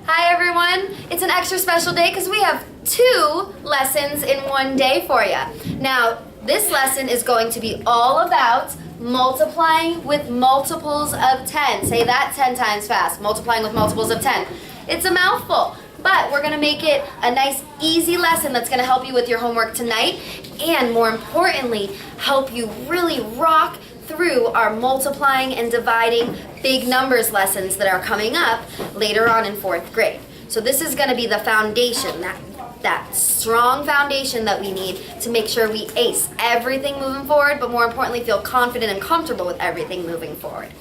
Hi everyone! It's an extra special day because we have 2 lessons in one day for you. Now, this lesson is going to be all about multiplying with multiples of 10. Say that 10 times fast. Multiplying with multiples of 10. It's a mouthful, but we're going to make it a nice, easy lesson that's going to help you with your homework tonight and, more importantly, help you really rock through our multiplying and dividing big numbers lessons that are coming up later on in 4th grade. So this is going to be the foundation, that strong foundation that we need to make sure we ace everything moving forward, but more importantly, feel confident and comfortable with everything moving forward.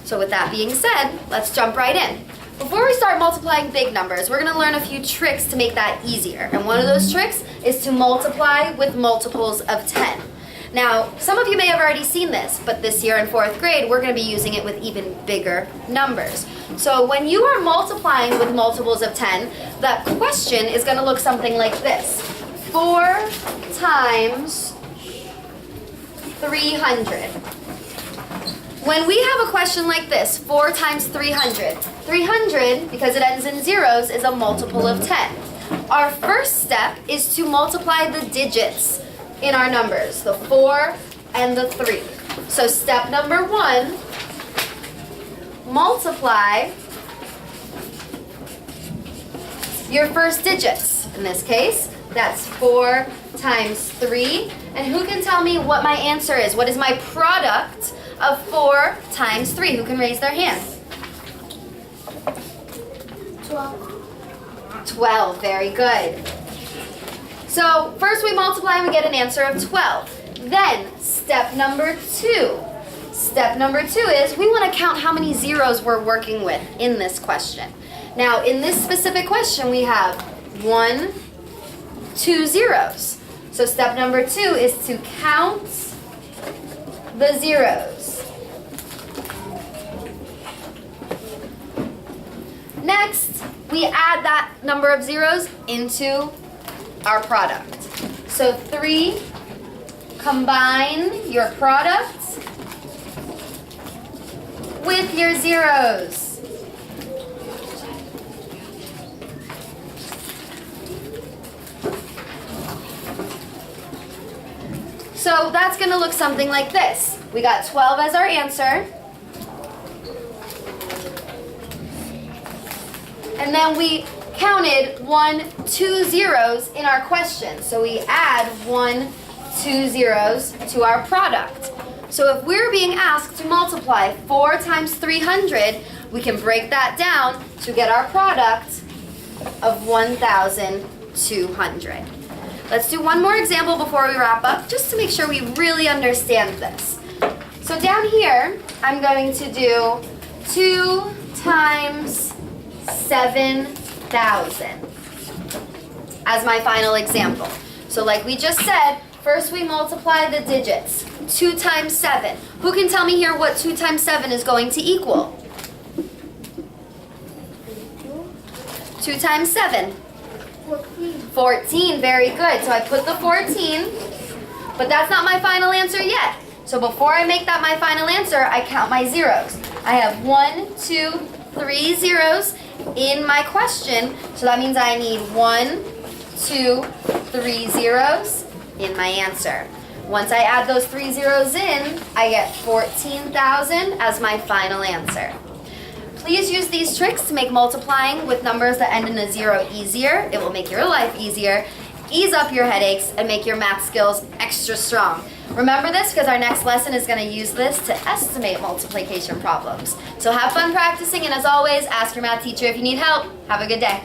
So with that being said, let's jump right in. Before we start multiplying big numbers, we're going to learn a few tricks to make that easier. And one of those tricks is to multiply with multiples of 10. Now, some of you may have already seen this, but this year in 4th grade, we're going to be using it with even bigger numbers. So when you are multiplying with multiples of 10, that question is going to look something like this. 4 times 300. When we have a question like this, 4 times 300, 300, because it ends in zeros, is a multiple of 10. Our first step is to multiply the digits in our numbers, the 4 and the 3. So step number 1, multiply your first digits. In this case, that's 4 times 3. And who can tell me what my answer is? What is my product of 4 times 3? Who can raise their hand? 12. 12, very good. So first we multiply and we get an answer of 12. Then step number 2. Step number 2 is we want to count how many zeros we're working with in this question. Now in this specific question we have 1, 2 zeros. So step number 2 is to count the zeros. Next, we add that number of zeros into our product. So 3, combine your product with your zeros. So that's going to look something like this. We got 12 as our answer. And then we counted 1, 2 zeros in our question. So we add 1, 2 zeros to our product. So if we're being asked to multiply 4 times 300, we can break that down to get our product of 1,200. Let's do one more example before we wrap up, just to make sure we really understand this. So down here, I'm going to do 2 times 7,000 as my final example. So like we just said, first we multiply the digits. 2 times 7. Who can tell me here what 2 times 7 is going to equal? 2 times 7. 14. 14, very good. So I put the 14, but that's not my final answer yet. So before I make that my final answer, I count my zeros. I have 1, 2, 3 zeros in my question, so that means I need 1, 2, 3 zeros in my answer. Once I add those 3 zeros in, I get 14,000 as my final answer. Please use these tricks to make multiplying with numbers that end in a 0 easier. It will make your life easier, ease up your headaches, and make your math skills extra strong. Remember this because our next lesson is going to use this to estimate multiplication problems. So have fun practicing, and as always, ask your math teacher if you need help. Have a good day.